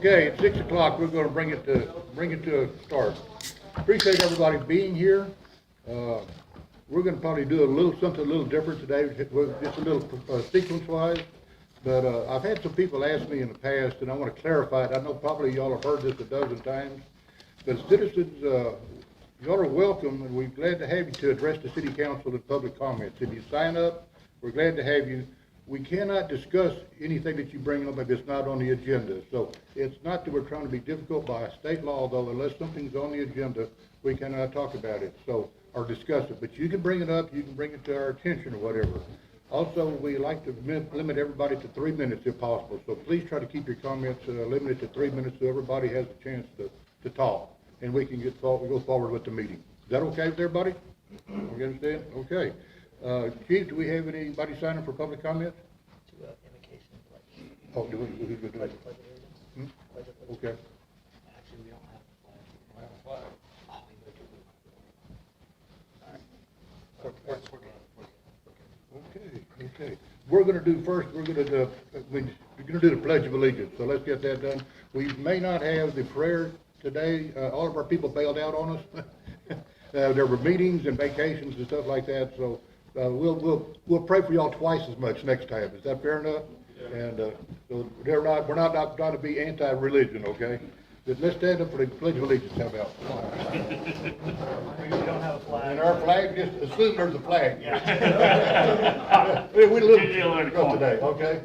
Okay, at 6 o'clock, we're gonna bring it to a start. Appreciate everybody being here. We're gonna probably do something a little different today, just a little sequence-wise. But, I've had some people ask me in the past, and I wanna clarify it. I know probably y'all have heard this a dozen times, but citizens, y'all are welcome, and we're glad to have you to address the city council in public comments. If you sign up, we're glad to have you. We cannot discuss anything that you bring up if it's not on the agenda. So it's not that we're trying to be difficult by state law, though, unless something's on the agenda, we cannot talk about it, so, or discuss it. But you can bring it up, you can bring it to our attention or whatever. Also, we like to limit everybody to 3 minutes if possible. So please try to keep your comments limited to 3 minutes so everybody has a chance to talk. And we can go forward with the meeting. Is that okay with everybody? You understand? Okay. Chief, do we have anybody signing for public comments? To invocation and pledge. Oh, do we, who's gonna do Pledge it? of allegiance. Hmm? Pledge of allegiance. Okay. Actually, we don't have a flag. We don't have a flag. Oh, we go to Okay, okay. We're gonna do first, we're gonna do the Pledge of Allegiance, so let's get that done. We may not have the prayer today, all of our people bailed out on us. There were meetings and vacations and stuff like that, so, we'll pray for y'all twice as much next time. Is that fair enough? Yeah. And, so we're not trying to be anti-religion, okay? But let's stand up for the Pledge of Allegiance, how about? We don't have a flag. And our flag, just assume there's a flag. Yeah. We little go today, okay?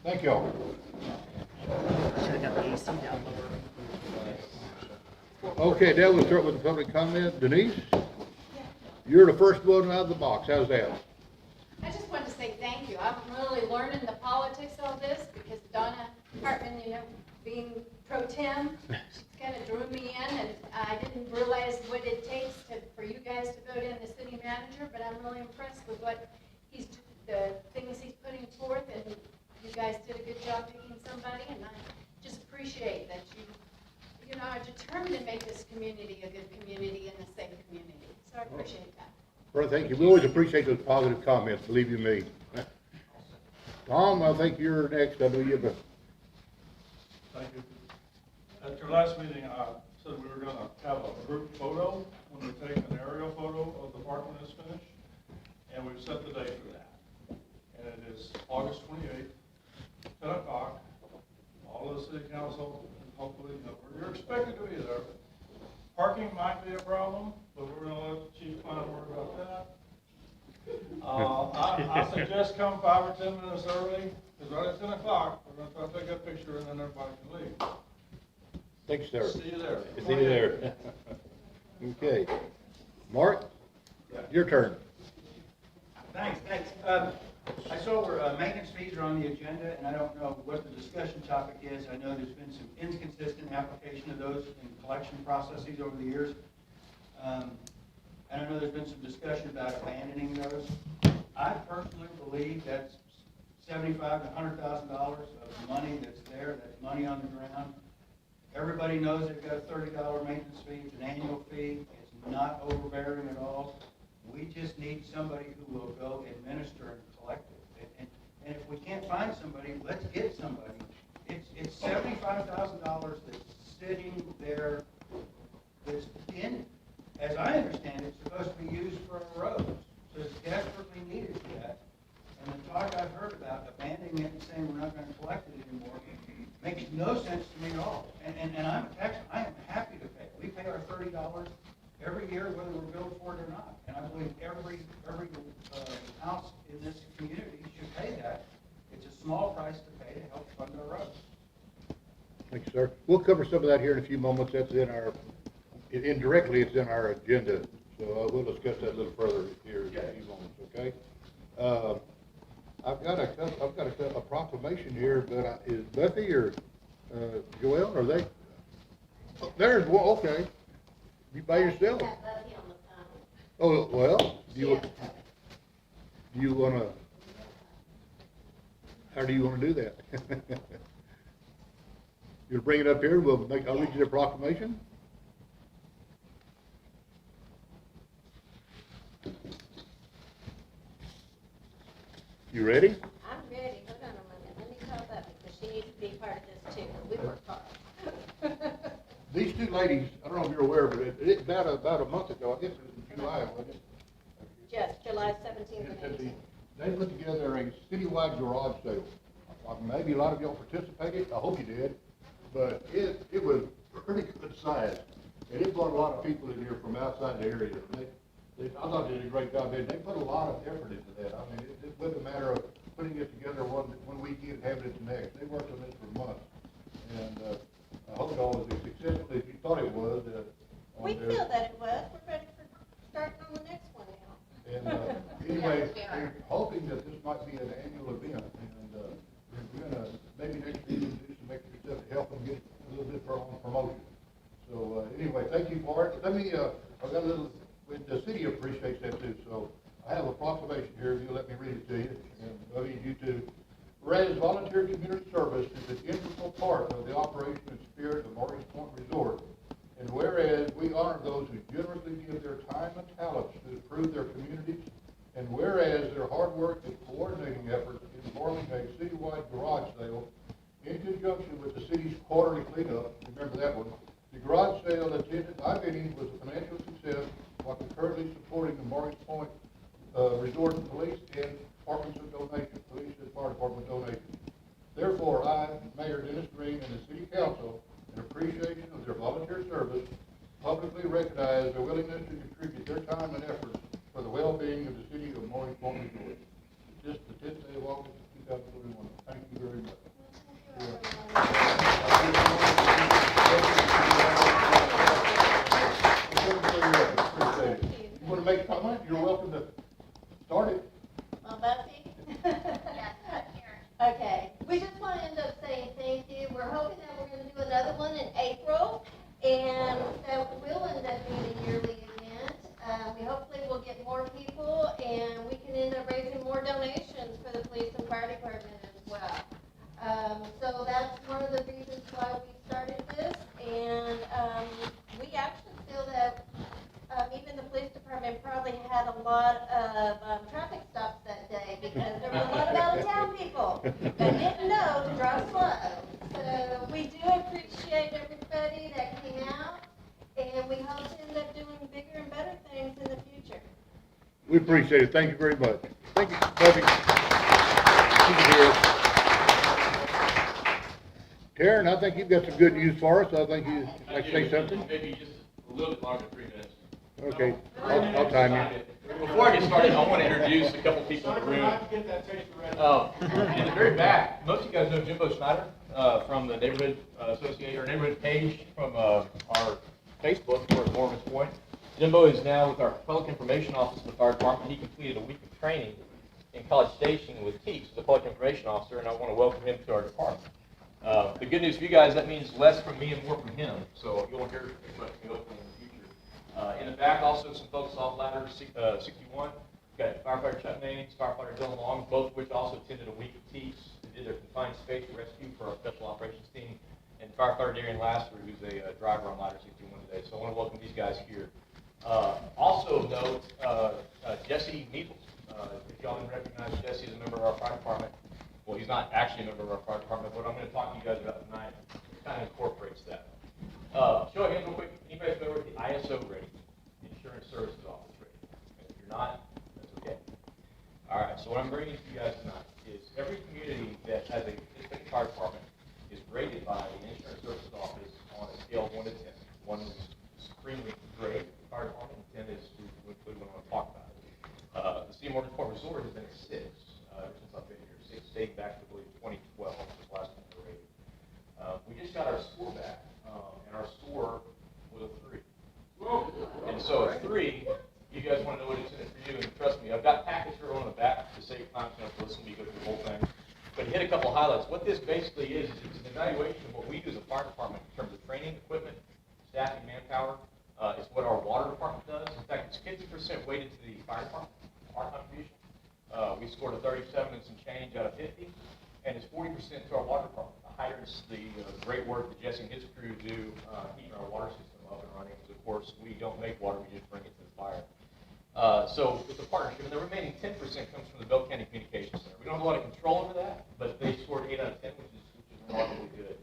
Thank you all. Should have got the AC down lower. Okay, now we'll start with the public comment. Denise? You're the first one out of the box. How's that? I just wanted to say thank you. I'm really learning the politics of this because Donna Hartman, being pro tem, she kind of drew me in, and I didn't realize what it takes for you guys to vote in the city manager, but I'm really impressed with the things he's putting forth, and you guys did a good job picking somebody, and I just appreciate that you are determined to make this community a good community and a safe community. So I appreciate that. Well, thank you. We always appreciate those positive comments, believe you me. Tom, I think you're next. I know you have a... Thank you. At your last meeting, I said we were gonna have a group photo when we take an aerial photo of the park when it's finished, and we've set the date for that. And it is August 28th, 10 o'clock. All of the city council, and hopefully, you're expected to be there. Parking might be a problem, but we're gonna let the chief kind of worry about that. I suggest come 5 or 10 minutes early, because right at 10 o'clock, we're gonna try to take a picture and then everybody can leave. Thanks, sir. See you there. See you there. Okay. Mark? Your turn. Thanks. I saw where maintenance fees are on the agenda, and I don't know what the discussion topic is. I know there's been some inconsistent application of those in collection processes over the years. And I know there's been some discussion about abandoning those. I personally believe that's $75,000 to $100,000 of money that's there, that's money on the ground. Everybody knows they've got a $30 maintenance fee, it's an annual fee, it's not overbearing at all. We just need somebody who will go administer and collect it. And if we can't find somebody, let's get somebody. It's $75,000 that's sitting there, that's in, as I understand it, supposed to be used for roads. So it's desperately needed for that. And the talk I've heard about abandoning it and saying we're not going to collect it anymore makes no sense to me at all. And I'm a taxpayer. I am happy to pay. We pay our $30 every year, whether we're billed for it or not. And I believe every house in this community should pay that. It's a small price to pay to help fund our roads. Thank you, sir. We'll cover some of that here in a few moments. That's indirectly, it's in our agenda. So we'll discuss that a little further here in a few moments, okay? I've got a proclamation here, but is Buffy or Joelle, are they? Oh, there's one, okay. You by yourself? Oh, well, do you wanna, how do you wanna do that? You'll bring it up here, I'll read you the proclamation. You ready? I'm ready, hold on a minute, let me call that because she needs to be part of this too, we work hard. These two ladies, I don't know if you're aware, but about a month ago, I guess it was in July, wasn't it? Yes, July 17th and 18th. They put together a citywide garage sale. Maybe a lot of y'all participated, I hope you did, but it was pretty good size. And it brought a lot of people in here from outside the area. I thought they did a great job. They put a lot of effort into that. I mean, it wasn't a matter of putting it together one weekend and having it the next. They worked on this for months. And I hope it all was as successful as you thought it was. We feel that it was, we're ready for starting on the next one now. And anyway, we're hoping that this might be an annual event, and we're gonna, maybe next year, do some extra stuff to help them get a little bit on promotion. So anyway, thank you for it. Let me, I've got a little, the city appreciates that too, so I have a proclamation here, if you'll let me read it to you, and I need you to. Whereas volunteer community service is an integral part of the operation and spirit of Morgan's Point Resort, and whereas we honor those who generously give their time and talents to improve their communities, and whereas their hard work and coordinating efforts in forming a citywide garage sale in conjunction with the city's quarterly cleanup, remember that one, the garage sale attended by many was a financial success while concurrently supporting the Morgan's Point Resort Police and Departments of Donation, Police and Fire Department donation. Therefore, I, Mayor Dennis Green, and the City Council, in appreciation of their volunteer service, publicly recognize their willingness to contribute their time and efforts for the well-being of the city of Morgan's Point Resort. It's just the 10th day of August, 2021. Thank you very much. You want to make a comment? You're welcome to start it. Well, Buffy? Yes, Karen. Okay, we just want to end up saying thank you. We're hoping that we're going to do another one in April, and that will end up being a yearly event. We hopefully will get more people, and we can end up raising more donations for the police and fire department as well. So that's one of the reasons why we started this, and we actually feel that even the police department probably had a lot of traffic stops that day because there were a lot of out-of-town people that didn't know to drive slow. So we do appreciate everybody that came out, and we hope to end up doing bigger and better things in the future. We appreciate it. Thank you very much. Thank you, Bubby. You can hear it. Karen, I think you've got some good news for us. I think you'd like to say something. Maybe just a little bit longer than 3 minutes. Okay, I'll time you. Before I get started, I want to introduce a couple people in the room. In the very back, most of you guys know Jimbo Schneider from the Neighborhood Association, or Neighborhood page from our Facebook for Morgan's Point. Jimbo is now with our Public Information Office of the Fire Department. He completed a week of training in College Station with Teeks, the Public Information Officer, and I want to welcome him to our department. The good news for you guys, that means less from me and more from him, so you'll hear as much from me hopefully in the future. In the back, also some folks off ladder 61. We've got firefighter Chuck Manning, firefighter Dylan Long, both of which also attended a week of Teeks. They did their confined space rescue for our special operations team, and firefighter Darian Lasser, who's a driver on ladder 61 today. So I want to welcome these guys here. Also note Jesse Measles. If y'all didn't recognize Jesse as a member of our fire department, well, he's not actually a member of our fire department, but I'm going to talk to you guys about tonight. It kind of incorporates that. Show of hands real quick. Anybody familiar with the ISO rating, Insurance Services Office rating? If you're not, that's okay. All right, so what I'm bringing to you guys tonight is every community that has a participating fire department is rated by the Insurance Services Office on a scale of 1 to 10. 1 is extremely great for the fire department, and 10 is we want to talk about it. The City of Morgan's Point Resort has been a 6 ever since I've been here. 6 dating back to, I believe, 2012, this last one we rated. We just got our score back, and our score was a 3. And so a 3, you guys want to know what it's in it for you, and trust me, I've got packets here on the back to save time, so you don't have to listen to me go through the whole thing. But hit a couple of highlights. What this basically is it's an evaluation of what we do as a fire department in terms of training, equipment, staffing, manpower. It's what our water department does. In fact, it's 50% weighted to the fire department, our contribution. We scored a 37 and some change out of 50, and it's 40% to our water department. The hydrants, the great work that Jesse and his crew do keeping our water system up and running, because of course, we don't make water, we just bring it to the fire. So with the partnership, and the remaining 10% comes from the Bell County Communications Center. We don't have a lot of control over that, but they scored 8 out of 10, which is remarkably good.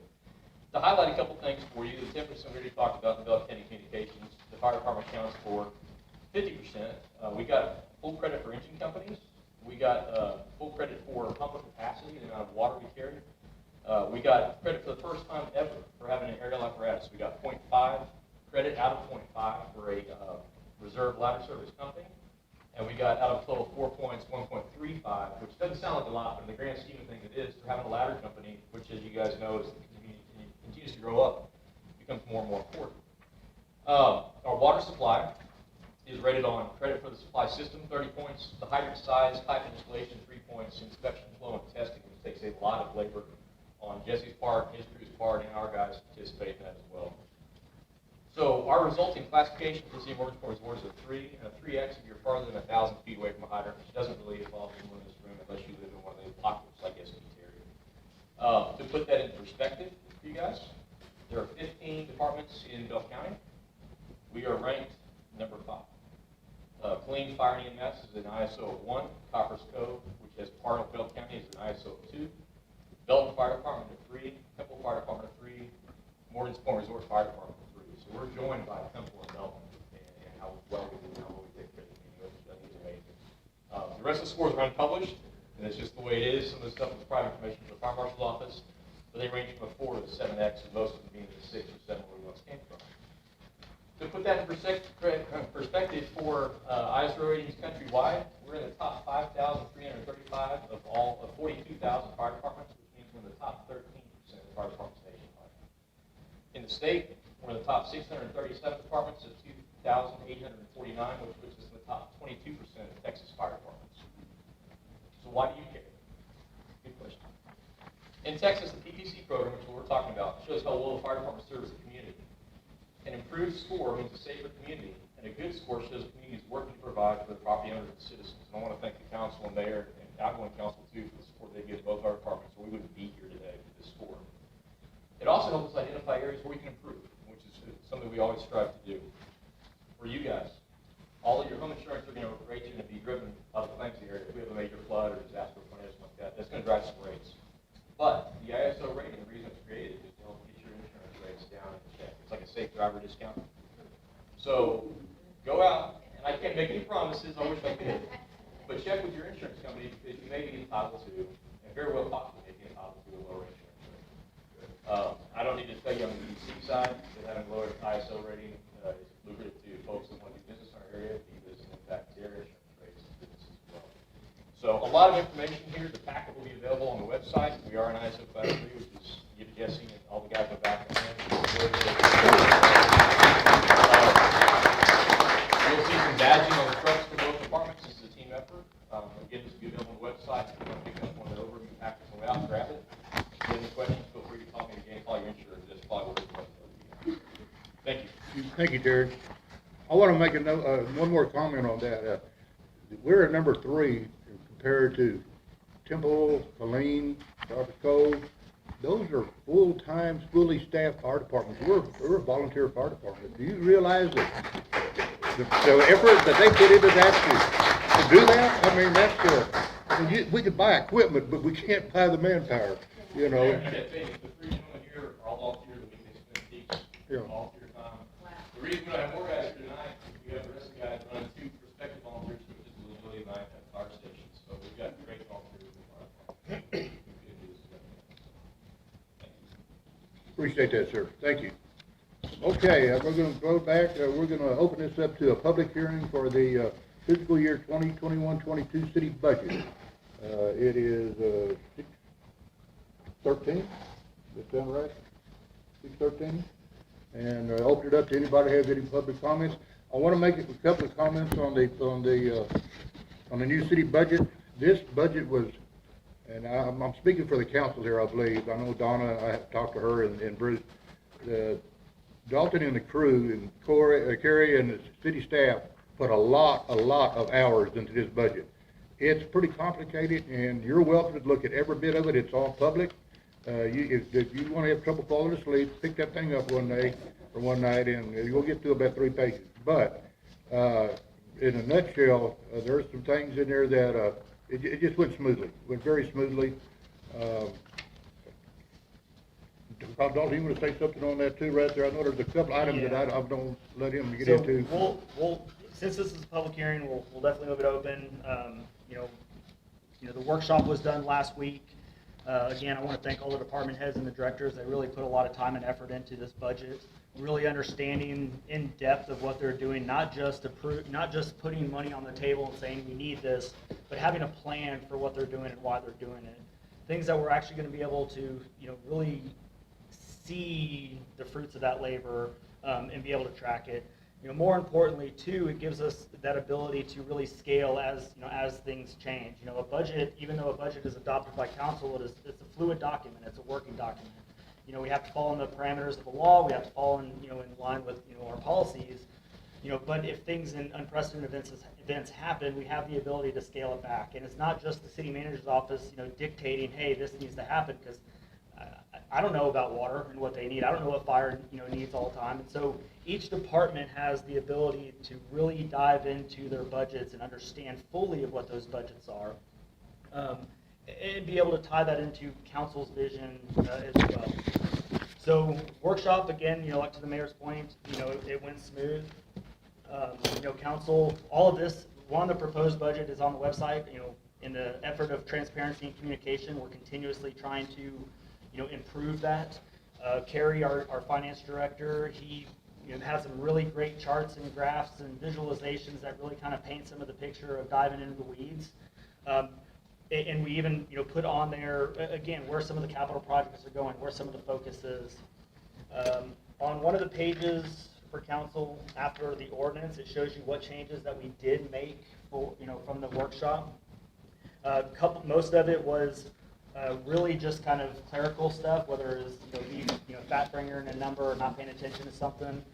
To highlight a couple things for you, the 10% we already talked about in Bell County Communications, the fire department accounts for 50%. We got full credit for engine companies. We got full credit for pumper capacity, the amount of water we carry. We got credit for the first time ever for having an aerial apparatus. We got 0.5 credit out of 0.5 for a reserve ladder service company. And we got out of total 4 points, 1.35, which doesn't sound like a lot, but in the grand scheme of things it is, for having a ladder company, which as you guys know, as the community continues to grow up, becomes more and more important. Our water supply is rated on credit for the supply system, 30 points, the hydrant size, pipe installation, 3 points, inspection, flow, and testing, which takes a lot of labor on Jesse's part, his crew's part, and our guys participate in that as well. So our resulting classification for the emergency reservoirs is a 3, and a 3X if you're farther than 1,000 feet away from a hydrant, which doesn't really involve anyone in this room unless you live in one of the apocalypse like SPT area. To put that in perspective for you guys, there are 15 departments in Bell County. We are ranked number 5. Clean Fire and EMS is an ISO of 1. Coppers Cove, which has part of Bell County, is an ISO of 2. Belton Fire Department of 3. Temple Fire Department of 3. Morgan's Point Resort Fire Department of 3. So we're joined by Temple and Belton and how well we do, how well we take care of the community, which I think is amazing. The rest of the scores are unpublished, and it's just the way it is. Some of the stuff is private information from the Fire Marshal's office, but they range from a 4 to a 7X, and most of them being the 6 or 7 where we once came from. To put that in perspective for ISO ratings countrywide, we're in the top 5,335 of 42,000 fire departments, which means we're in the top 13% of fire departments nationwide. In the state, we're in the top 637 departments of 2,849, which puts us in the top 22% of Texas fire departments. So why do you care? Good question. In Texas, the PPC program, which is what we're talking about, shows how well the fire department serves the community. An improved score means a safer community, and a good score shows the community is working to provide for the property owners and citizens. And I want to thank the council and mayor and outgoing council too for the support they give both our departments, or we wouldn't be here today with this score. It also helps us identify areas where we can improve, which is something we always strive to do. For you guys, all of your home insurance are going to rate you to be driven by the claims area. If we have a major flood or disaster or something like that, that's going to drive some rates. But the ISO rating, the reason it's created is to help get your insurance rates down and check. It's like a safe driver discount. So go out, and I can't make any promises, I wish I could, but check with your insurance company because you may be entitled to, and very well possibly may be entitled to a lower insurance rate. I don't need to tell you on the DC side that having a lower ISO rating is lucrative to folks that want to do business in our area because it impacts their insurance rates and business as well. So a lot of information here. The packet will be available on the website. We are an ISO 503, which is give Jesse and all the guys in the back of him. You'll see some badging on the trucks for both departments. This is a team effort. Again, this will be available on the website. If you want to pick up one of the overview packets on the way out, grab it. If you have any questions, feel free to call me again. Call your insurance. That's probably what it's. Thank you. Thank you, Jared. I want to make one more comment on that. We're at number 3 compared to Temple, Killeen, Coppers Cove. Those are full-time, fully staffed fire departments. We're a volunteer fire department. Do you realize that the effort that they put into that to do that? I mean, that's we could buy equipment, but we can't buy the manpower. You know. The 3 gentlemen here are all volunteers. We can spend volunteer time. The reason we don't have more guys here tonight is we have the rest of the guys running 2 prospective volunteers, which is Lily and I at fire stations. So we've got great volunteers in the fire department. Appreciate that, sir. Thank you. Okay, we're going to go back. We're going to open this up to a public hearing for the fiscal year 2021-22 city budget. It is 6/13. Is that sound right? 6/13. And open it up to anybody who has any public comments. I want to make a couple of comments on the new city budget. This budget was. And I'm speaking for the council here, I believe. I know Donna, I have talked to her and Bruce. Dalton and the crew and Carrie and the city staff put a lot of hours into this budget. It's pretty complicated, and you're welcome to look at every bit of it. It's all public. if you wanna have trouble falling asleep, pick that thing up one day or one night and you'll get through about 3 pages. But, in a nutshell, there's some things in there that, it just went smoothly, went very smoothly. Dalton, you wanna say something on that too, right there? I know there's a couple items that I don't let him get So into. we'll, since this is a public hearing, we'll definitely move it open. The workshop was done last week. Again, I want to thank all the department heads and the directors. They really put a lot of time and effort into this budget, really understanding in depth of what they're doing, not just putting money on the table and saying we need this, but having a plan for what they're doing and why they're doing it. Things that we're actually going to be able to, really see the fruits of that labor and be able to track it. More importantly too, it gives us that ability to really scale as things change. A budget, even though a budget is adopted by council, it's a fluid document, it's a working document. We have to follow in the parameters of the law, we have to follow in line with, our policies. But if things in unprecedented events happen, we have the ability to scale it back. And it's not just the city manager's office, dictating, hey, this needs to happen, because I don't know about water and what they need. I don't know what fire, needs all the time. And so each department has the ability to really dive into their budgets and understand fully of what those budgets are, and be able to tie that into council's vision as well. So workshop, again, like to the mayor's point, it went smooth. Council, all of this, the proposed budget is on the website. In the effort of transparency and communication, we're continuously trying to improve that. Kerry, our finance director, he has some really great charts and graphs and visualizations that really kind of paint some of the picture of diving into the weeds. And we even put on there, again, where some of the capital projects are going, where some of the focus is. On one of the pages for council after the ordinance, it shows you what changes that we did make for, from the workshop. Most of it was really just kind of clerical stuff, whether it's fat bringer in a number or not paying attention to something.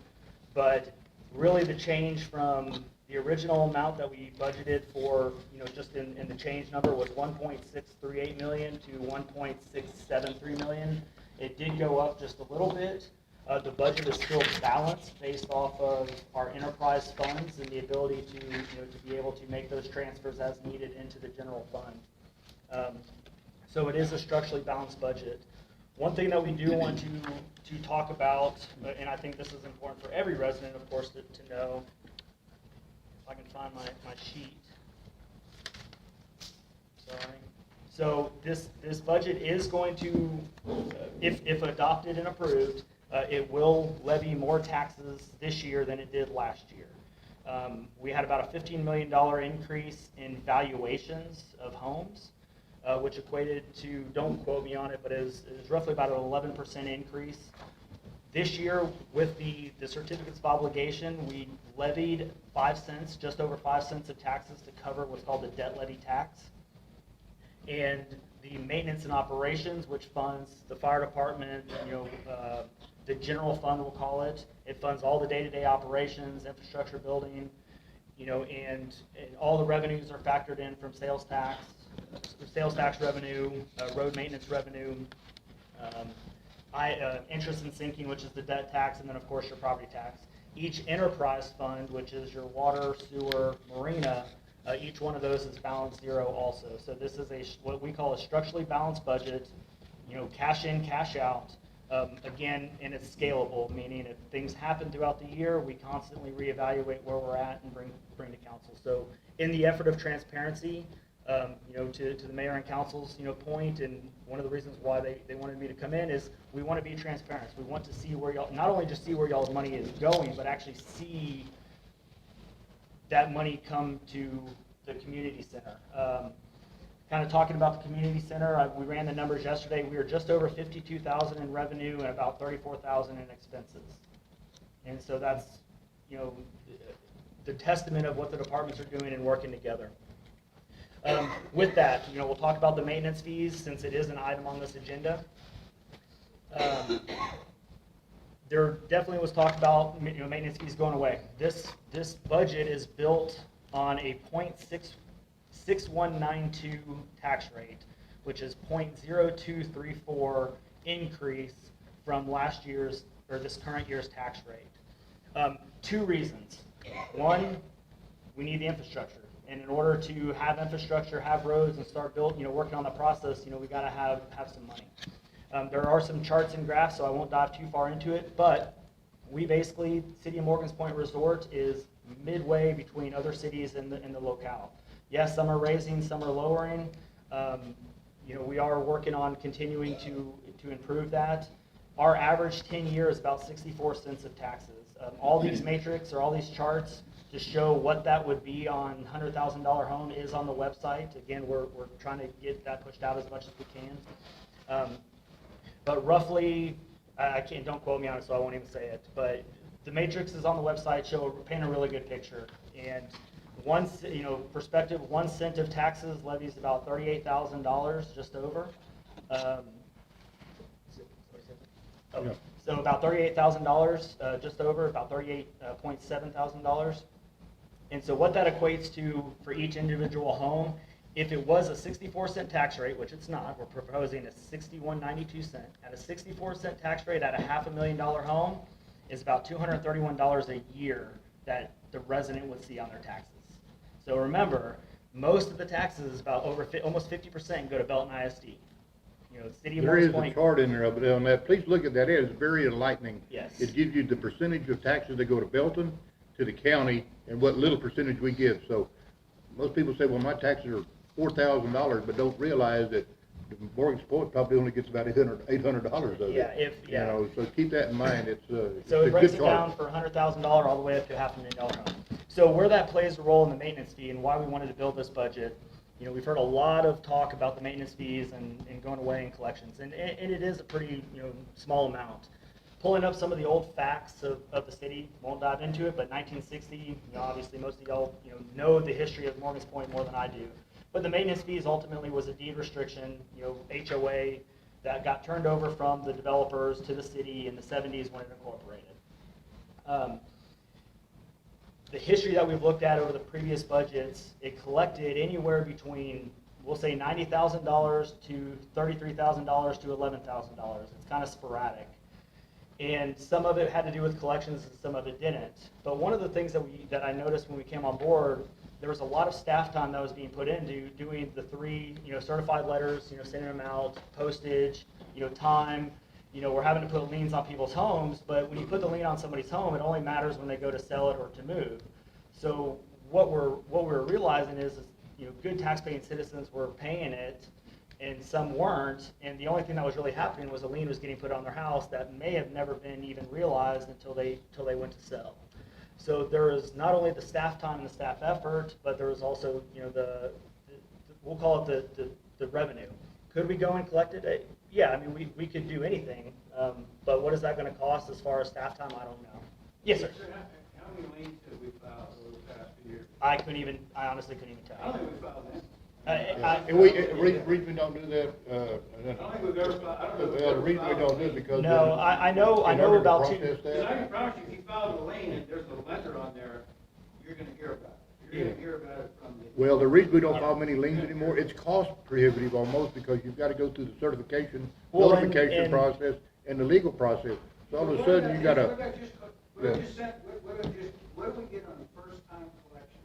But really the change from the original amount that we budgeted for, just in the change number was 1.638 million to 1.673 million. It did go up just a little bit. The budget is still balanced based off of our enterprise funds and the ability to be able to make those transfers as needed into the general fund. So it is a structurally balanced budget. One thing that we do want to talk about, and I think this is important for every resident, of course, to know, if I can find my sheet. Sorry. So this budget is going to, if adopted and approved, it will levy more taxes this year than it did last year. We had about a $15 million increase in valuations of homes, which equated to, don't quote me on it, but is roughly about an 11% increase. This year, with the certificates of obligation, we levied 5 cents, just over 5 cents of taxes to cover what's called the debt levy tax. And the maintenance and operations, which funds the fire department, the general fund, we'll call it. It funds all the day-to-day operations, infrastructure building, and all the revenues are factored in from sales tax revenue, road maintenance revenue, interest and sinking, which is the debt tax, and then of course your property tax. Each enterprise fund, which is your water, sewer, marina, each one of those is balanced zero also. So this is what we call a structurally balanced budget, cash in, cash out. Again, and it's scalable, meaning if things happen throughout the year, we constantly reevaluate where we're at and bring to council. So in the effort of transparency, to the mayor and council's point, and one of the reasons why they wanted me to come in is we want to be transparent. We want to see where y'all, not only just see where y'all's money is going, but actually see that money come to the community center. Kind of talking about the community center, we ran the numbers yesterday. We were just over 52,000 in revenue and about 34,000 in expenses. And so that's, the testament of what the departments are doing and working together. With that, we'll talk about the maintenance fees since it is an item on this agenda. There definitely was talk about maintenance fees going away. This budget is built on a 0.6192 tax rate, which is 0.0234 increase from last year's, or this current year's tax rate. Two reasons. One, we need the infrastructure. And in order to have infrastructure, have roads, and start working on the process, we gotta have some money. There are some charts and graphs, so I won't dive too far into it, but we basically, City of Morgan's Point Resort is midway between other cities in the locale. Yes, some are raising, some are lowering. We are working on continuing to improve that. Our average 10-year is about 64 cents of taxes. All these matrix or all these charts to show what that would be on $100,000 home is on the website. Again, we're trying to get that pushed out as much as we can. But roughly, I can't, don't quote me on it, so I won't even say it, but the matrices on the website paint a really good picture. And perspective, 1 cent of taxes levies about $38,000, just over. Yeah. So about $38,000, just over, about $38.7 thousand. And so what that equates to for each individual home, if it was a 64-cent tax rate, which it's not, we're proposing a 61.92 cent. At a 64-cent tax rate at a $500,000 home is about $231 a year that the resident would see on their taxes. So remember, most of the taxes is about almost 50% go to Belton ISD. City of There Morgan's is a Point. chart in there of it on that. Please look at that. It is very enlightening. Yes. It gives you the percentage of taxes that go to Belton, to the county, and what little percentage we give. So most people say, well, my taxes are $4,000, but don't realize that the Morgan's Point probably only gets about $800 of it. Yeah, So keep that in mind. It's So it's it a breaks good it down chart. for $100,000 all the way up to $500,000 home. So where that plays a role in the maintenance fee and why we wanted to build this budget, we've heard a lot of talk about the maintenance fees and going away in collections, and it is a pretty small amount. Pulling up some of the old facts of the city, won't dive into it, but 1960, obviously most of y'all know the history of Morgan's Point more than I do. But the maintenance fees ultimately was a deed restriction, HOA that got turned over from the developers to the city in the 70s when it incorporated. The history that we've looked at over the previous budgets, it collected anywhere between, we'll say $90,000 to $33,000 to $11,000. It's kind of sporadic. And some of it had to do with collections and some of it didn't. But one of the things that I noticed when we came on board, there was a lot of staff time that was being put into doing the 3 certified letters, sending them out, postage, time. We're having to put liens on people's homes, but when you put the lien on somebody's home, it only matters when they go to sell it or to move. So what we're realizing is good tax-paying citizens were paying it, and some weren't, and the only thing that was really happening was a lien was getting put on their house that may have never been even realized until they went to sell. So there is not only the staff time and the staff effort, but there was also we'll call it the revenue. Could we go and collect it? Yeah, I mean, we could do anything, but what is that going to cost as far as staff time? I don't know. Yes, sir. How many liens have we filed over the past few years? I honestly couldn't even tell I don't you. think we filed any. And the reason we don't do that, I don't think we've ever filed, I don't know. if we've the ever reason we filed don't do it any. because. No, I know in order to about process two. Because I that, can promise you, if you filed a lien and there's a lender on there, you're gonna hear about it. You're gonna hear about it from the. well, the reason we don't file many liens anymore, it's cost prohibitive almost because you've got to go through the certification, Well, notification process, and the legal process. So all of a sudden, you gotta, What if we get on the first time collection?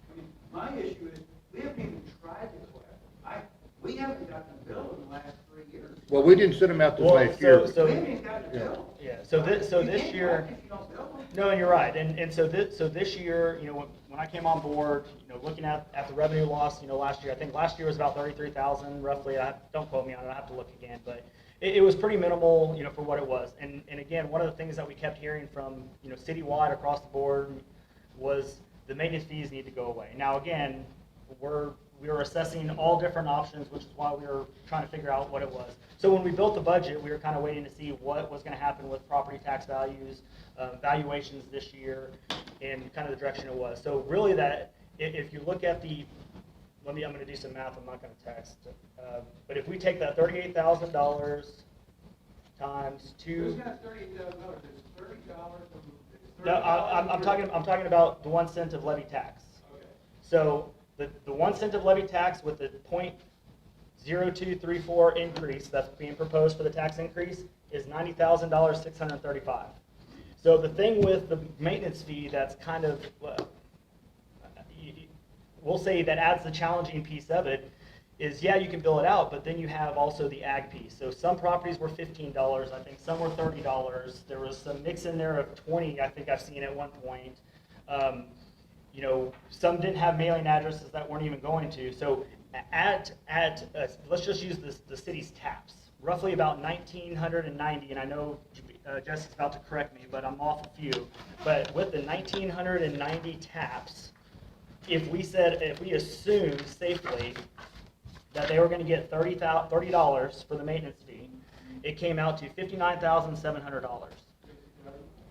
I mean, my issue is, we haven't even tried to collect. We haven't gotten a bill in the last 3 years. well, we didn't send them out this Well, last year. We haven't even gotten a bill. Yeah, so this You can't year. collect if you don't bill them. No, and you're right, and so this year, when I came on board, looking at the revenue loss, last year, I think last year was about 33,000 roughly. Don't quote me on it, I have to look again, but it was pretty minimal, for what it was. And again, one of the things that we kept hearing from, citywide across the board was the maintenance fees need to go away. Now again, we were assessing all different options, which is why we were trying to figure out what it was. So when we built the budget, we were kind of waiting to see what was going to happen with property tax values, valuations this year, and kind of the direction it was. So really that, if you look at I'm going to do some math, I'm not going to text. But if we take that $38,000 times two. Who's got $38,000? It's $30 from. No, I'm talking about the 1 cent of levy tax. Okay. So the 1 cent of levy tax with the 0234 increase that's being proposed for the tax increase is $90,635. So the thing with the maintenance fee that's kind of, we'll say that adds the challenging piece of it is, yeah, you can bill it out, but then you have also the ag piece. So some properties were $15, I think some were $30. There was some mix in there of 20, I think I've seen at one point. You know, some didn't have mailing addresses that weren't even going to. So let's just use the city's taps, roughly about 1,990, and I know Jesse's about to correct me, but I'm off a few. But with the 1,990 taps, if we assumed safely that they were going to get $30 for the maintenance fee, it came out to $59,700.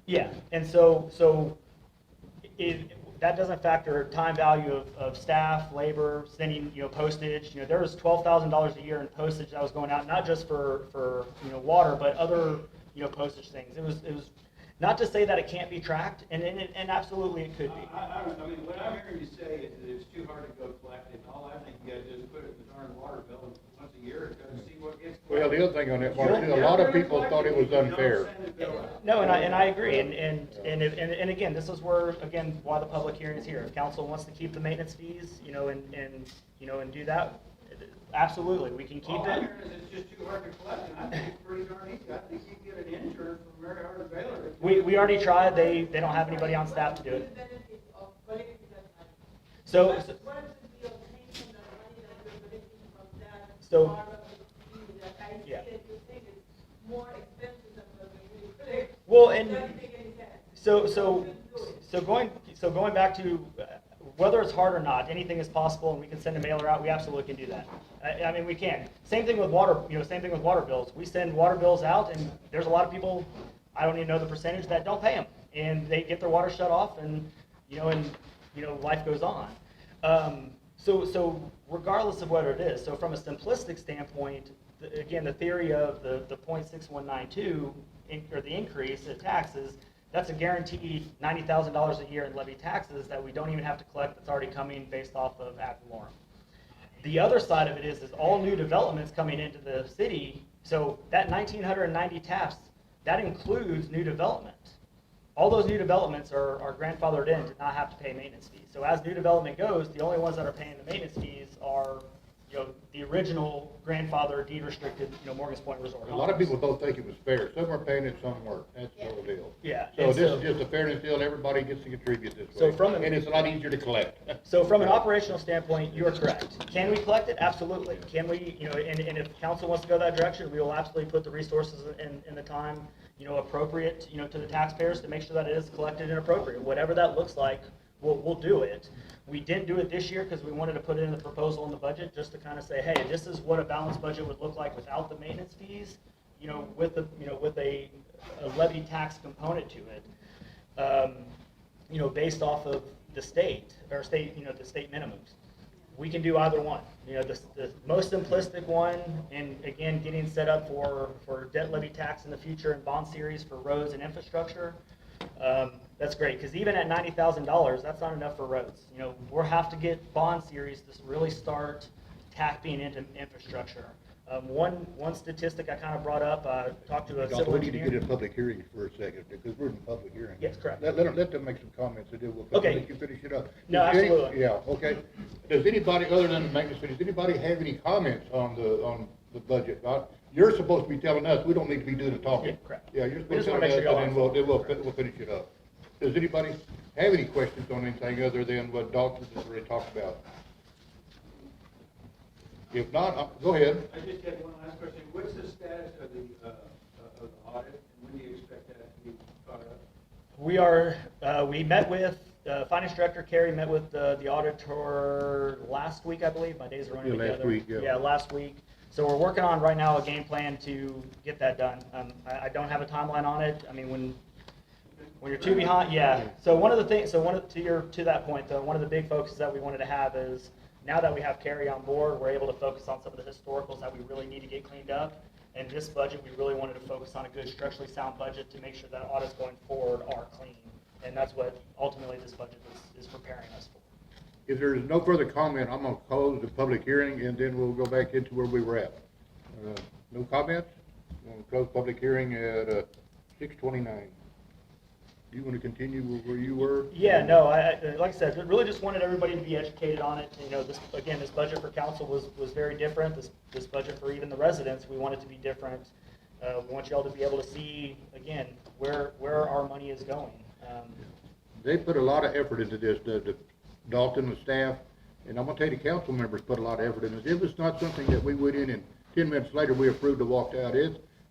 Yeah, and so that doesn't factor time value of staff, labor, sending, postage. There was $12,000 a year in postage that was going out, not just for water, but other, postage things. It was not to say that it can't be tracked, and absolutely it could be. I mean, what I'm hearing you say is that it's too hard to go collect it. All I think you gotta do is put it in the darn water bill and once a year, and see what gets collected. Well, the other thing on that, Mark, too, a lot of people thought it was unfair. No, and I agree, and again, this is where, why the public hearing is here. If council wants to keep the maintenance fees, and do that, absolutely, we can keep All I'm it. hearing is it's just too hard to collect, and I think it's pretty darn easy. I think you can get an intern from Mary Harbor Baylor. We already tried, they don't have anybody on staff to do it. So, yeah. Well, and so going back to whether it's hard or not, anything is possible, and we can send a mailer out. We absolutely can do that. I mean, we can. Same thing with water. Same thing with water bills. We send water bills out, and there's a lot of people, I don't even know the percentage, that don't pay them, and they get their water shut off, and life goes on. So regardless of whether it is, so from a simplistic standpoint, again, the theory of the 0.6192 or the increase in taxes, that's a guaranteed $90,000 a year in levy taxes that we don't even have to collect, that's already coming based off of ad valorem. The other side of it is all new developments coming into the city, so that 1,990 taps, that includes new development. All those new developments are grandfathered in to not have to pay maintenance fees. So as new development goes, the only ones that are paying the maintenance fees are, the original grandfather deed restricted, Morgan's Point Resort. A lot of people don't think it was fair. Some are paying it, some weren't. That's the whole deal. Yeah. So and this is just a fairness deal. Everybody gets to contribute this So way. and it's a lot easier to collect. So from an operational standpoint, you are correct. Can we collect it? Absolutely. Can we, and if council wants to go that direction, we will absolutely put the resources and the time, appropriate, to the taxpayers to make sure that it is collected and appropriate. Whatever that looks like, we'll do it. We didn't do it this year because we wanted to put it in the proposal in the budget just to kind of say, hey, this is what a balanced budget would look like without the maintenance fees, with a levy tax component to it, based off of the state or the state minimums. We can do either one. The most simplistic one, and again, getting set up for debt levy tax in the future and bond series for roads and infrastructure. That's great, because even at $90,000, that's not enough for roads. We'll have to get bond series to really start tapping into infrastructure. One statistic I kind of brought up, talked to a civil We need to engineer. get in public hearing for a second, because we're in public hearing. Yes, correct. Let them make some comments, and then we'll Okay. let you finish it up. No, Does any- absolutely. Yeah, okay. Does anybody, other than the maintenance fee, does anybody have any comments on the budget? You're supposed to be telling us, we don't need to be doing the talking. Yeah, correct. Yeah, you're We supposed just to wanna tell make us, sure and y'all then we'll finish it up. Does anybody have any questions on anything other than what Dalton has already talked about? If not, go ahead. I just had one last question. What's the status of the audit, and when do you expect that to be caught up? We met with, finance director Carrie met with the auditor last week, I believe. My days are running Yeah, last together. week, yeah. Yeah, last week. So we're working on right now a game plan to get that done. I don't have a timeline on it. I mean, when you're too behind, yeah. So one of the things, to that point though, one of the big focuses that we wanted to have is, now that we have Carrie on board, we're able to focus on some of the historicals that we really need to get cleaned up. And this budget, we really wanted to focus on a good structurally sound budget to make sure that audits going forward are clean. And that's what ultimately this budget is preparing us for. if there's no further comment, I'm gonna close the public hearing, and then we'll go back into where we were at. No comments? I'm gonna close public hearing at 6:29. Do you want to continue where you were? Yeah, no, like I said, really just wanted everybody to be educated on it. You know, this, again, this budget for council was very different. This budget for even the residents, we want it to be different. We want y'all to be able to see, again, where our money is going. They put a lot of effort into this, the Dalton, the staff, and I'm gonna tell you, the council members put a lot of effort in this. It was not something that we went in and 10 minutes later we approved and walked out.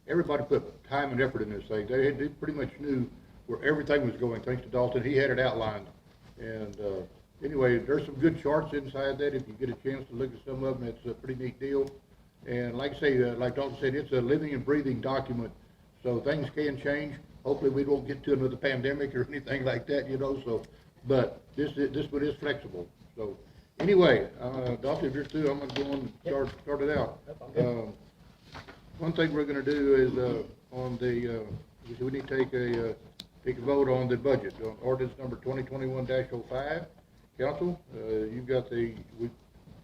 Everybody put time and effort in this thing. They pretty much knew where everything was going, thanks to Dalton. He had it outlined. And anyway, there's some good charts inside that. If you get a chance to look at some of them, it's a pretty neat deal. And like I say, like Dalton said, it's a living and breathing document, so things can change. Hopefully we don't get to another pandemic or anything like that, you know, so, but this one is flexible. So anyway, Dalton, if you're through, I'm gonna go on and start it out. Yep, I'm good. One thing we're gonna do is, on the, we need to take a vote on the budget, on ordinance number 2021-05. Council, you've got we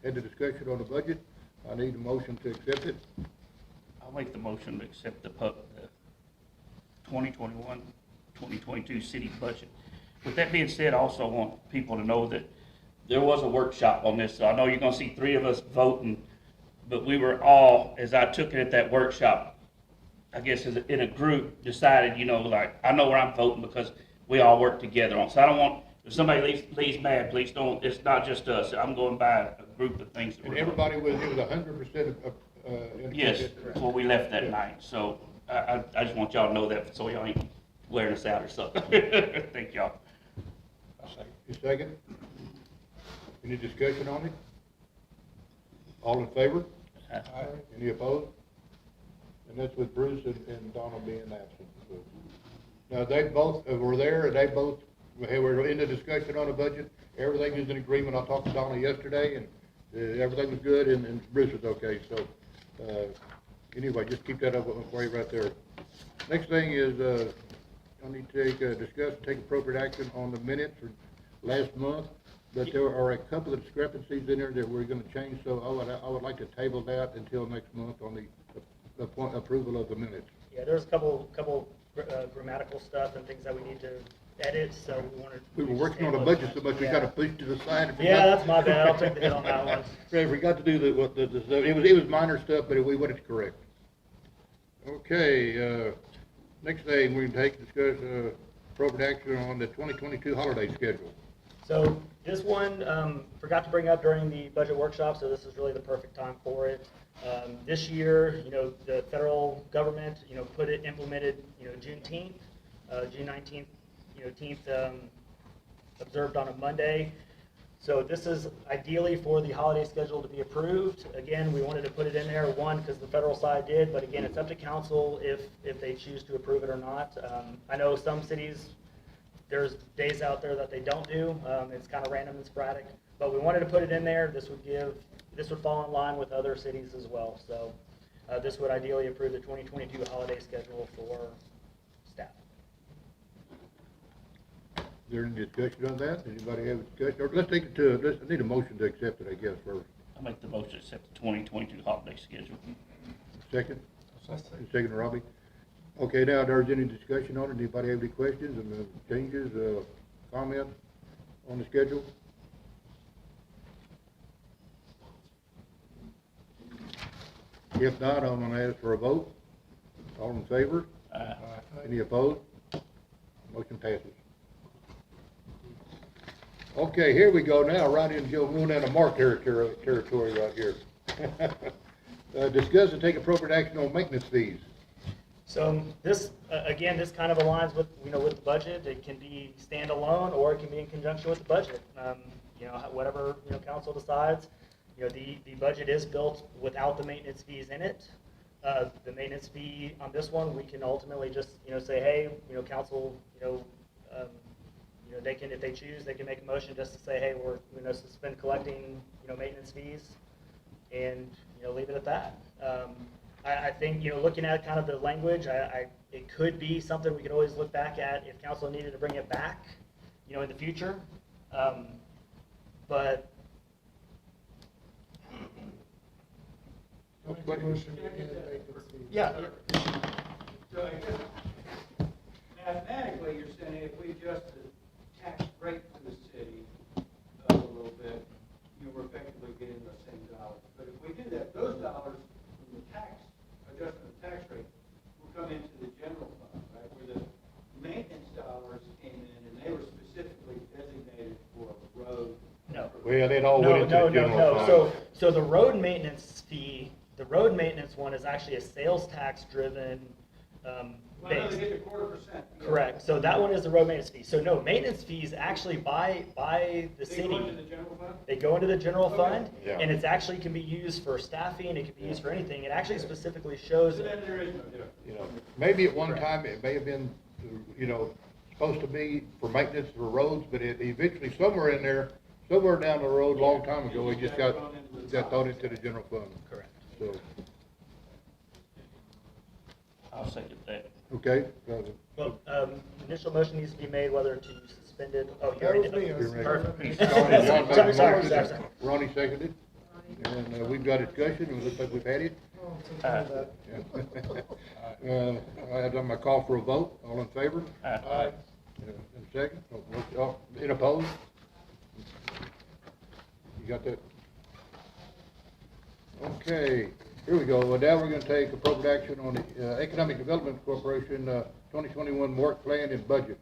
had the discussion on the budget. I need a motion to accept it. I'll make the motion to accept the 2021, 2022 city budget. With that being said, I also want people to know that there was a workshop on this. So I know you're gonna see 3 of us voting, but we were all, as I took it at that workshop, I guess in a group, decided, you know, like, I know where I'm voting because we all work together on. So I don't want, if somebody leaves mad, please don't, it's not just us. I'm going by a group of things. That And we're everybody was, it was 100%. Yes, before we left that night. So I just want y'all to know that, so y'all ain't wearing us out or something. Thank y'all. You second? Any discussion on it? All in favor? Aye. Any opposed? And that's with Bruce and Donald being absent. So. Now, they both were there, and they both were in the discussion on the budget. Everything is in agreement. I talked to Donald yesterday, and everything was good, and Bruce was okay. So, anyway, just keep that up for you right there. Next thing is, I need to discuss and take appropriate action on the minutes for last month. But there are a couple of discrepancies in there that we're going to change, so I would like to table that until next month on the approval of the minutes. Yeah, there's a couple grammatical stuff and things that we need to edit, so we wanted. We were working on the budget so much, we got to push to the side. Yeah, that's my bad, I'll take the hit on that one. We forgot to do it was minor stuff, but we wanted to correct. Okay, next thing, we can discuss appropriate action on the 2022 holiday schedule. So this one, forgot to bring up during the budget workshop, so this is really the perfect time for it. This year, you know, the federal government, you know, implemented, you know, Juneteenth, June 19th, you know, 10th, observed on a Monday. So this is ideally for the holiday schedule to be approved. Again, we wanted to put it in there, one, because the federal side did, but again, it's up to council if they choose to approve it or not. I know some cities, there's days out there that they don't do. It's kind of random and sporadic, but we wanted to put it in there. This would fall in line with other cities as well. So this would ideally approve the 2022 holiday schedule for staff. Is there any discussion on that? Anybody have a discussion? Or let's take it to, I need a motion to accept it, I guess, first. I'll make the motion to accept the 2022 holiday schedule. Second? Second, Robbie. Okay, now, there's any discussion on it? Anybody have any questions and changes, comments on the schedule? If not, I'm gonna ask for a vote. All in favor? Any opposed? Motion passes. Okay, here we go now, right into going down to Mark territory right here. Discuss and take appropriate action on maintenance fees. So this, again, this kind of aligns with, you know, with the budget. It can be standalone or it can be in conjunction with the budget. You know, whatever, you know, council decides. You know, the budget is built without the maintenance fees in it. The maintenance fee on this one, we can ultimately just, you know, say, hey, you know, council, you know, they can, if they choose, they can make a motion just to say, hey, we're going to suspend collecting, you know, maintenance fees and, you know, leave it at that. I think, you know, looking at kind of the language, it could be something we could always look back at if council needed to bring it back, you know, in the future. but yeah, So I guess mathematically, you're saying if we adjust the tax rate for the city up a little bit, we're effectively getting the same dollars. But if we do that, those dollars from the tax, adjustment of tax rate, will come into the general fund, right? Where the maintenance dollars came in and they were specifically designated for road. no. Well, it all No, went into no, the no, general no. fund. So the road maintenance fee, the road maintenance one is actually a sales tax driven, Well, I know base. they get the 0.25%. Correct. So that one is the road maintenance fee. So no, maintenance fees actually by the They go into city, the general fund? they go into the general Okay. fund, Yeah. and it's actually can be used for staffing, it can be used for anything. It actually specifically shows, So then there is no difference. You know, maybe at one time it may have been, supposed to be for maintenance for roads, but it eventually somewhere in there, somewhere down the road, a long time ago, it just got thrown into the general fund. correct. So, I'll second that. okay, Well, initial motion needs to be made whether to suspend it. Oh, you already did. Perfect. John made a Sorry, motion, sorry, sorry. Ronnie seconded, and we've got discussion, and it looks like we've had it. I have done my call for a vote, all in favor? Aye. In second, in opposed? You got that? Okay, here we go. Well, now we're gonna take appropriate action on the Economic Development Corporation 2021 work plan and budget.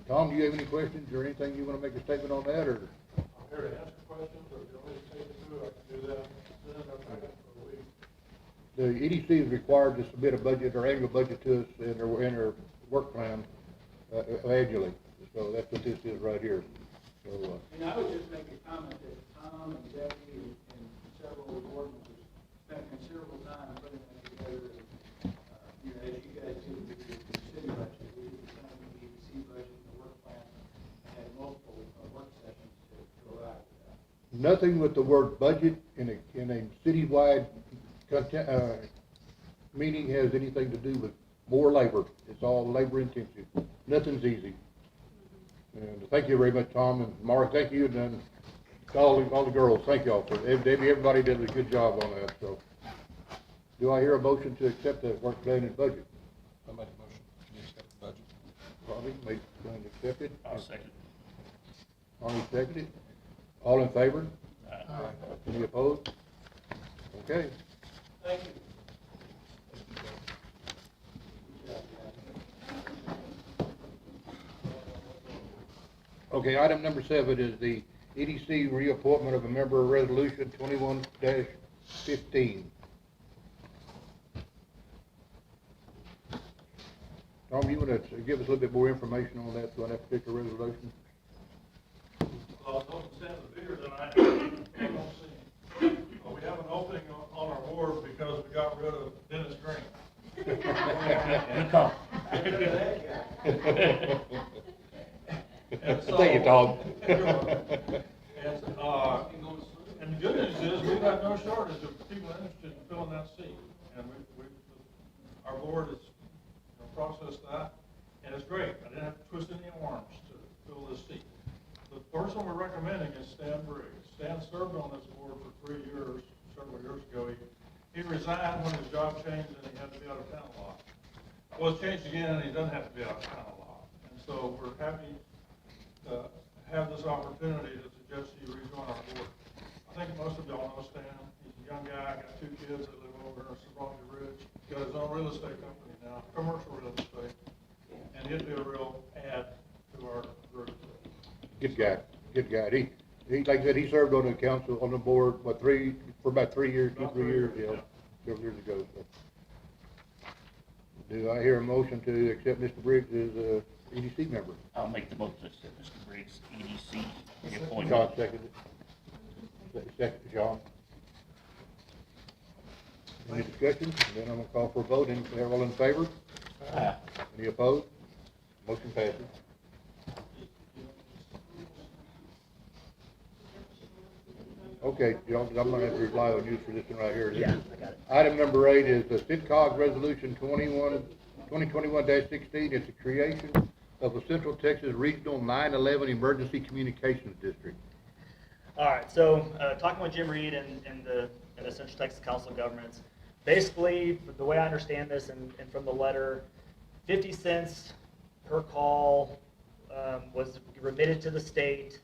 Tom, do you have any questions or anything you wanna make a statement on that, or? I'm here to answer questions, or if you want me to take it through, I can do that. Then I'm back for a week. The EDC is required to submit a budget or annual budget to us in their work plan annually. So that's what this is right here. So, And I would just make a comment that Tom and Debbie and several of the board members spent considerable time putting that together. And, as you guys do with the city budget, we did the same with the EDC budget and the work plan, and had multiple work sessions to arrive at that. nothing with the word budget in a citywide meeting has anything to do with more labor. It's all labor intensive. Nothing's easy. And thank you very much, Tom, and Mark, thank you, and then all the girls, thank y'all for, Debbie, everybody did a good job on that, so. Do I hear a motion to accept the work plan and budget? I make a motion to accept the budget. Bobby, made, going to accept it? I'll second. Ronnie seconded. All in favor? Aye. Any opposed? Okay. Thank you. Okay, item number 7 is the EDC reappointment of a member of Resolution 21-15. Tom, you want to give us a little bit more information on that particular resolution? Well, I was hoping Sam was bigger than I don't see. We have an opening on our board because we got rid of Dennis Green. Good call. And so- Thank you, Tom. And the good news is, we've got no shortage of people interested in filling that seat. And our board has processed that, and it's great. I didn't have to twist any arms to fill this seat. The person we're recommending is Stan Briggs. Stan served on this board for 3 years, several years ago. He resigned when his job changed and he had to be out of town a lot. Well, it's changed again and he doesn't have to be out of town a lot. And so we're happy to have this opportunity to suggest he rejoin our board. I think most of y'all know Stan. He's a young guy, got 2 kids that live over in Sabronte Ridge. Got his own real estate company now, commercial real estate. And he'd be a real add to our group. Good guy, good guy. He, like I said, he served on the council, on the board, for about 3 years, 2-3 years, several years ago. So. Do I hear a motion to accept Mr. Briggs as a EDC member? I'll make the motion to accept Mr. Briggs, EDC John reappointment. seconded. Second, John. Any discussion? Then I'm gonna call for a vote. All in favor? Aye. Any opposed? Motion passes. Okay, John, I'm gonna have to rely on you for this one right here. Yeah, I got it. Item number 8 is the CITCOG Resolution 2021-16. It's the creation of a Central Texas Regional 9/11 Emergency Communications District. All right, so, talking with Jim Reed and the Central Texas Council of Governments, basically, the way I understand this and from the letter, 50 cents per call, was remitted to the state,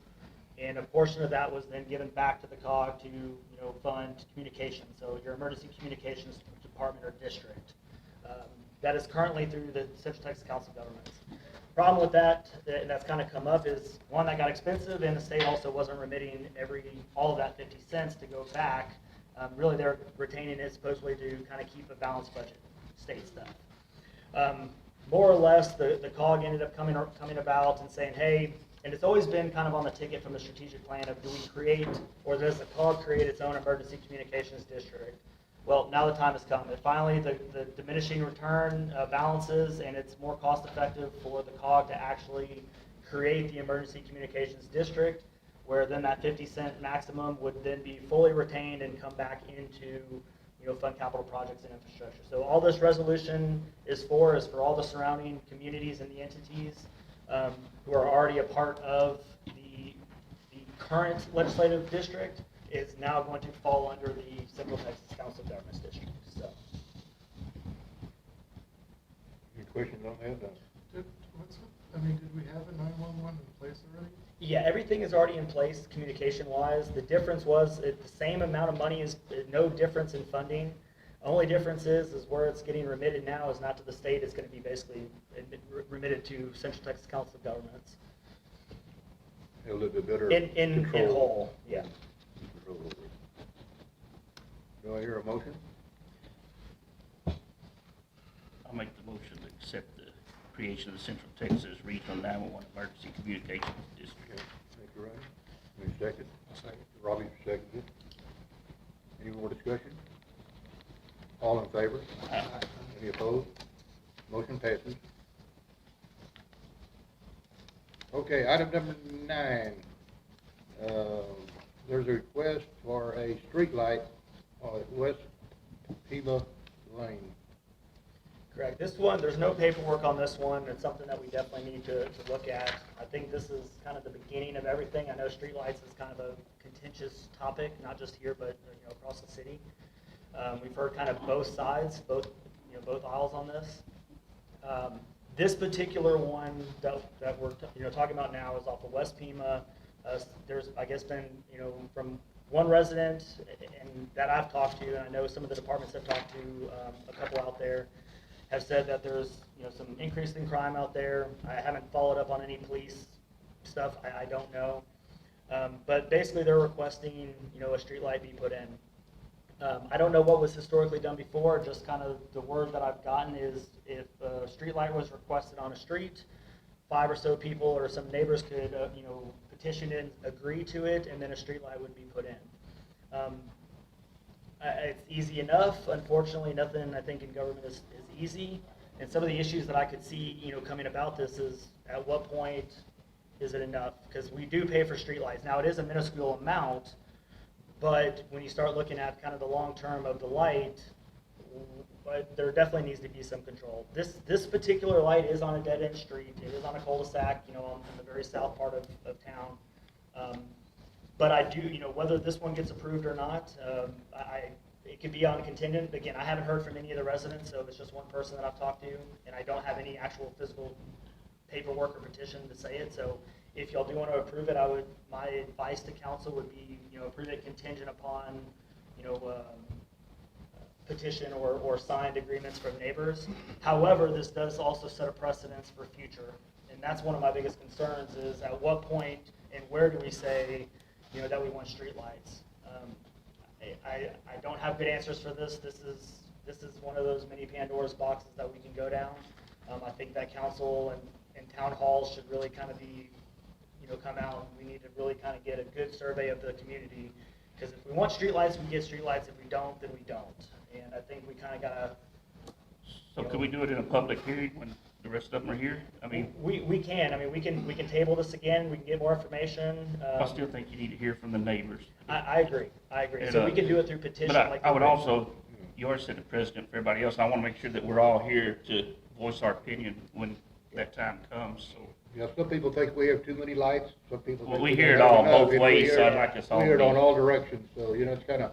and a portion of that was then given back to the COG to, fund communication, so your emergency communications department or district. That is currently through the Central Texas Council of Governments. Problem with that, and that's kind of come up, is one, that got expensive, and the state also wasn't remitting all of that 50 cents to go back. Really, they're retaining it supposedly to kind of keep a balanced budget, state stuff. More or less, the COG ended up coming about and saying, hey, and it's always been kind of on the ticket from the strategic plan of, do we create, or does the COG create its own emergency communications district? Well, now the time has come. And finally, the diminishing return balances, and it's more cost effective for the COG to actually create the emergency communications district, where then that 50-cent maximum would then be fully retained and come back into, fund capital projects and infrastructure. So all this resolution is for all the surrounding communities and the entities who are already a part of the current legislative district is now going to fall under the Central Texas Council of Governments district. So, Any questions on that? Did we have a 911 in place already? yeah, everything is already in place communication-wise. The difference was the same amount of money is no difference in funding. Only difference is where it's getting remitted now is not to the state. It's going to be basically remitted to Central Texas Council of Governments. A little bit better In control. whole, yeah. Control over it. Do I hear a motion? I'll make the motion to accept the creation of the Central Texas Regional 911 Emergency Communications District. Okay, thank you, Rodney. Any second? I'll second. Robbie seconded. Any more discussion? All in favor? Aye. Any opposed? Motion passes. Okay, item number 9. There's a request for a street light on West Pima Lane. Correct. This one, there's no paperwork on this one. It's something that we definitely need to look at. I think this is kind of the beginning of everything. I know streetlights is kind of a contentious topic, not just here, but across the city. We've heard kind of both sides, both aisles on this. This particular one that we're talking about now is off of West Pima. There's, I guess, been from one resident and that I've talked to, and I know some of the departments have talked to a couple out there, have said that there's some increase in crime out there. I haven't followed up on any police stuff. I don't know, but basically they're requesting a street light be put in. I don't know what was historically done before. Just kind of the word that I've gotten is if a street light was requested on a street, 5 or so people or some neighbors could petition and agree to it, and then a street light would be put in. It's easy enough. Unfortunately, nothing I think in government is easy. And some of the issues that I could see, coming about this is at what point is it enough? Because we do pay for streetlights. Now it is a minuscule amount, but when you start looking at kind of the long term of the light, but there definitely needs to be some control. This particular light is on a dead end street. It is on a cul-de-sac, in the very south part of town. But I do, whether this one gets approved or not, it could be on a contingent. Again, I haven't heard from any of the residents, so it's just one person that I've talked to, and I don't have any actual physical paperwork or petition to say it. So if y'all do want to approve it, my advice to council would be, approve it contingent upon, petition or signed agreements from neighbors. However, this does also set a precedence for future, and that's one of my biggest concerns is at what point and where do we say, that we want streetlights. I don't have good answers for this. This is one of those many Pandora's boxes that we can go down. I think that council and town halls should really kind of be, come out. We need to really kind of get a good survey of the community, because if we want streetlights, we get streetlights. If we don't, then we don't. And I think we kind of gotta. So could we do it in a public hearing when the rest of them are here? I mean, we can. I mean, we can table this again. We can get more information. I still think you need to hear from the neighbors. I agree. And, So we can do it through petition. But like I would the- also, you already said the president for everybody else, I want to make sure that we're all here to voice our opinion when that time comes, so. Yeah, some people think we have too many lights, some people Well, think. we hear it don't all have enough, both and we ways, hear so it- I'd like us all We hear it to on be- all directions, so, you know, it's kinda,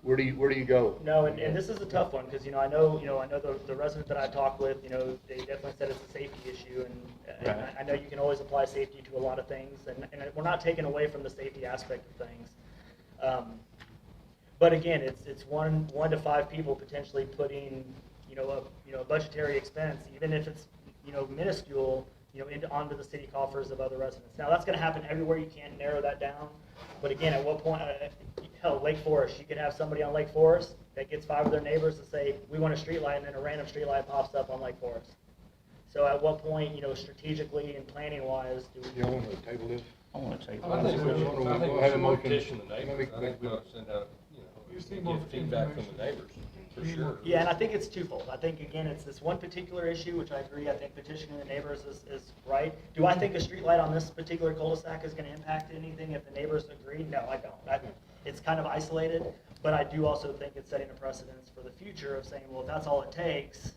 where do you go? No, and this is a tough one, because, I know the resident that I talked with, they definitely said it's a safety issue, and Right. I know you can always apply safety to a lot of things, and we're not taking away from the safety aspect of things. But again, it's one to five people potentially putting, a budgetary expense, even if it's, minuscule, onto the city coffers of other residents. Now, that's gonna happen everywhere, you can't narrow that down, but again, at what point, hell, Lake Forest, you could have somebody on Lake Forest that gets 5 of their neighbors to say, we want a street light, and then a random street light pops up on Lake Forest. So at what point, strategically and planning wise, do we? You wanna table this? I wanna take. I think we I think Go we ahead should and motion. petition the Let me- neighbors. I think we ought to send out, You just need more get feedback from the information. neighbors, for sure. Yeah, and I think it's twofold. I think, again, it's this one particular issue, which I agree, I think petitioning the neighbors is right. Do I think a street light on this particular cul-de-sac is gonna impact anything if the neighbors agree? No, I don't. It's kind of isolated, but I do also think it's setting a precedence for the future of saying, well, if that's all it takes,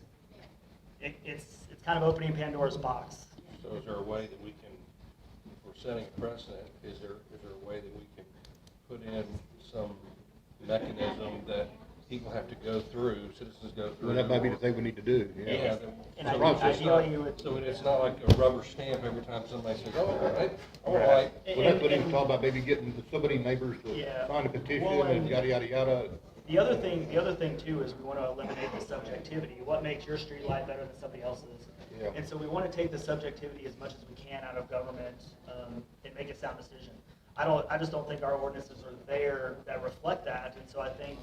it's kind of opening Pandora's box. So is there a way that we can, if we're setting a precedent, is there a way that we can put in some mechanism that people have to go through, citizens go through? Well, that might be the thing we need to do, Yeah. yeah. And So ideally, you would. So it's not like a rubber stamp every time somebody says, oh, all right. Well, that's what he was talking about, maybe getting somebody neighbors to Yeah. sign a petition Well, and yada, yada, yada. The other thing too is we want to eliminate the subjectivity. What makes your street light better than somebody else's? Yeah. And so we want to take the subjectivity as much as we can out of government and make a sound decision. I just don't think our ordinances are there that reflect that. And so I think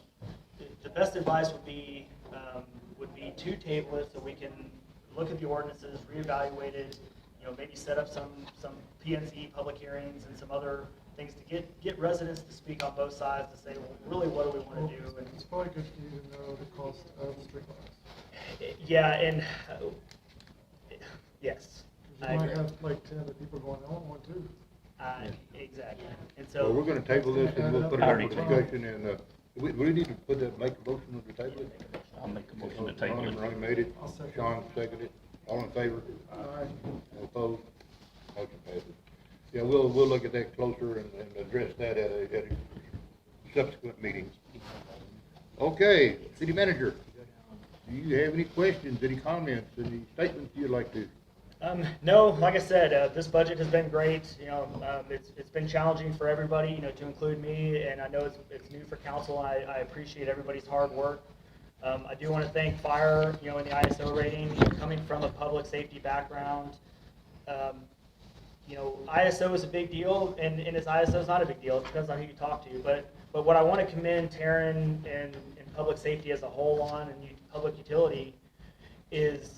the best advice would be to table it so we can look at the ordinances, reevaluate it, maybe set up some PNC public hearings and some other things to get residents to speak on both sides to say, well, really, what do we want to do? And It's probably good for you to know the cost of streetlights. yeah, and yes, You I might agree. have like 10 other people going, I want one too. Exactly. And So we're so, gonna table this and we'll put it up for Already tabled. discussion and, we need to put that, make a motion on the table. I'll make a motion to table it. Ronnie made it, I'll second. Sean seconded it, all in favor? Aye. All opposed? Motion passes. Yeah, we'll look at that closer and address that at a subsequent meeting. Okay, city manager, do you have any questions, any comments, any statements you'd like to? no, like I said, this budget has been great. It's been challenging for everybody, to include me, and I know it's new for council, and I appreciate everybody's hard work. I do want to thank fire, in the ISO rating, coming from a public safety background. ISO is a big deal, and as ISO is not a big deal. It depends on who you talk to. But what I want to commend Taryn and public safety as a whole on and public utility is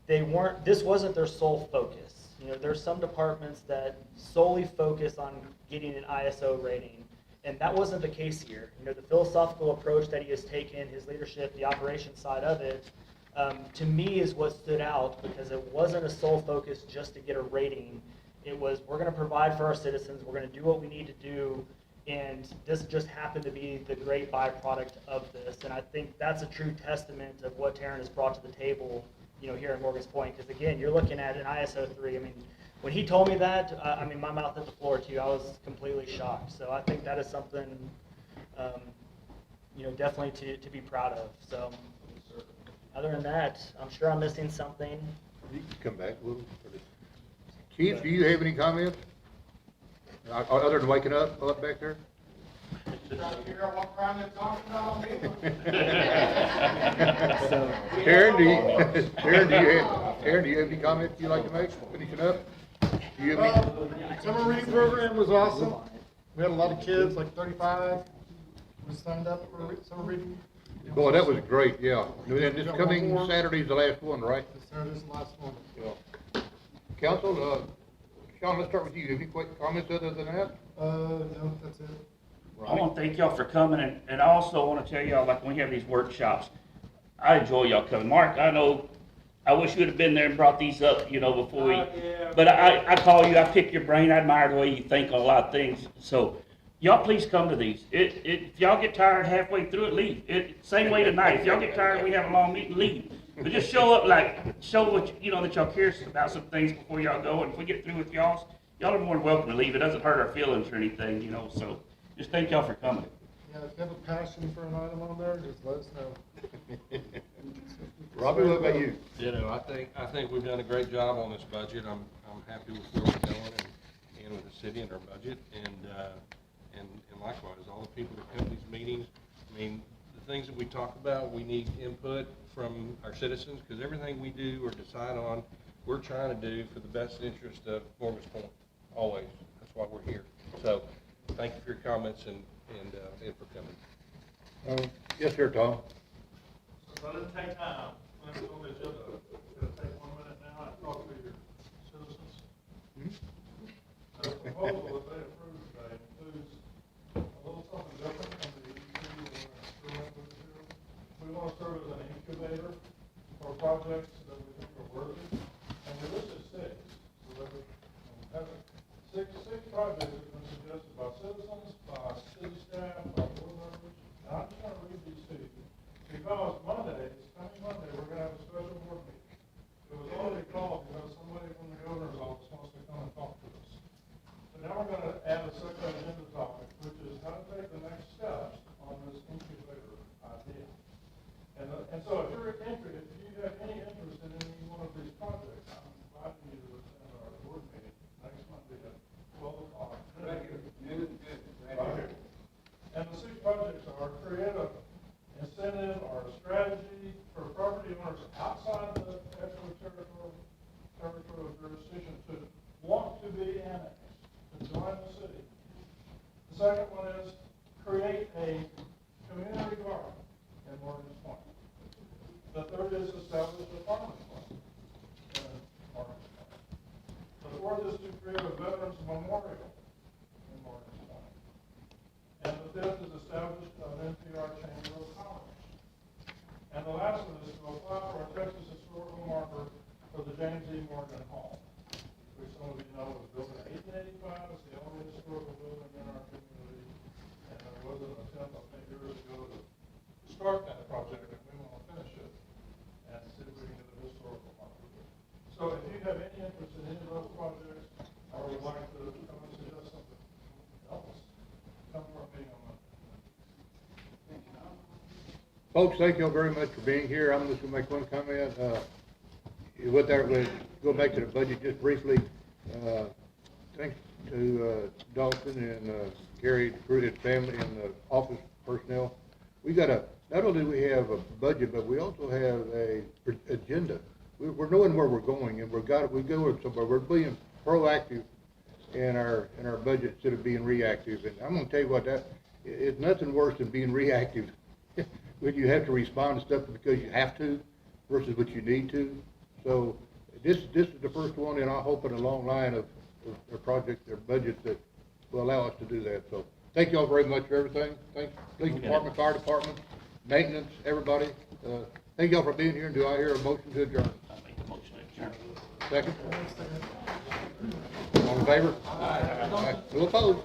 this wasn't their sole focus. There's some departments that solely focus on getting an ISO rating, and that wasn't the case here. The philosophical approach that he has taken, his leadership, the operations side of it, to me is what stood out, because it wasn't a sole focus just to get a rating. It was, we're going to provide for our citizens, we're going to do what we need to do, and this just happened to be the great byproduct of this. And I think that's a true testament of what Taryn has brought to the table, here in Morgan's Point. Because again, you're looking at an ISO 3. I mean, when he told me that, my mouth hit the floor too. I was completely shocked. So I think that is something, definitely to be proud of. So other than that, I'm sure I'm missing something. You can come back, Chief, do you have any comments? Other than waking up back there? Aaron, do you have any comments you'd like to make, finishing up? Do you have any? Summer reading program was awesome. We had a lot of kids, like 35, who signed up for summer reading. Boy, that was great, yeah. And then this coming Saturday's the last one, right? This Saturday's the last one. Yeah. Council, Sean, let's start with you. Have you quick comments other than that? No, that's it. I want to thank y'all for coming, and I also want to tell y'all, like, when we have these workshops, I enjoy y'all coming. Mark, I know, I wish you would have been there and brought these up, before we, but I call you, I pick your brain, I admire the way you think on a lot of things, so y'all please come to these. If y'all get tired halfway through it, leave. Same way tonight, if y'all get tired, we have a long meeting, leave. But just show up, like, show what, that y'all care about some things before y'all go, and if we get through with y'all are more than welcome to leave. It doesn't hurt our feelings or anything, so just thank y'all for coming. Yeah, if you have a passion for an item on there, just let us know. Robbie, what about you? I think we've done a great job on this budget. I'm happy with where we're going and with the city and our budget. And likewise, all the people that come to these meetings, I mean, the things that we talk about, we need input from our citizens, because everything we do or decide on, we're trying to do for the best interest of Morgan's Point, always. That's why we're here. So, thank you for your comments and for coming. Yes, sir, Tom. Since I didn't take time, when it was on the agenda, it's gonna take 1 minute now, and talk to your citizens. The proposal that they approved today includes a little something different from the EDC. We want to serve as an incubator for projects that we think are worthy, and we listed 6. So that we have six projects that have been suggested by citizens, by city staff, by board members. And I'm just going to read these to you, because coming Monday, we're going to have a special board meeting. It was already called because somebody from the governor's office wants to come and talk to us. But now we're going to add a second agenda topic, which is how to take the next steps on this incubator idea. And so if you have any interest in any one of these projects, I'm inviting you to attend our board meeting next Monday at 12 o'clock. Right here. Right here. And the 6 projects are create an incentive or a strategy for property owners outside the extraterritorial jurisdiction to want to be annexed, to join the city. The second one is create a community garden in Morgan's Point. The third is establish a farmer's market in Morgan's Point. The fourth is to create a veterans memorial in Morgan's Point. And the fifth is establish an NPR Chamber of Commerce. And the last one is to apply for a Texas historical marker for the James E. Morgan Hall, which some of you know was built in 1885. It's the only historical building in our community. And there was an attempt, I think, years ago to start that project, and we want to finish it and see if we can get a historical marker. So if you have any interest in any of those projects, or would like to come and suggest something else, come to our meeting on Monday. Folks, thank you all very much for being here. I'm just gonna make one comment. With that, we'll go back to the budget just briefly. Thanks to Dalton and Gary, Pruitt family, and the office personnel. Not only do we have a budget, but we also have a agenda. We're knowing where we're going, and we go somewhere. We're being proactive in our budget instead of being reactive. And I'm gonna tell you what, it's nothing worse than being reactive when you have to respond to stuff because you have to versus what you need to. So this is the first one, and I hope in a long line of projects or budgets that will allow us to do that. So thank you all very much for everything. Thanks, police department, fire department, maintenance, everybody. Thank you all for being here, and do I hear a motion to adjourn? I make a motion to adjourn. Second? All in favor? Aye. Who opposed?